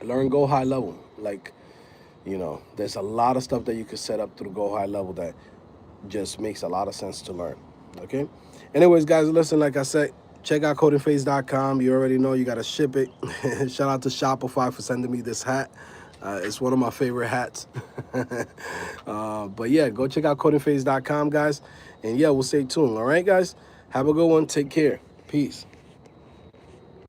[SPEAKER 1] learn Go High Level. Like, you know, there's a lot of stuff that you could set up through Go High Level that just makes a lot of sense to learn. Okay. Anyways, guys, listen, like I said, check out CodingPhase.com. You already know you got to ship it. Shout out to Shopify for sending me this hat. It's one of my favorite hats. But yeah, go check out CodingPhase.com, guys. And yeah, we'll stay tuned. All right, guys. Have a good one. Take care. Peace.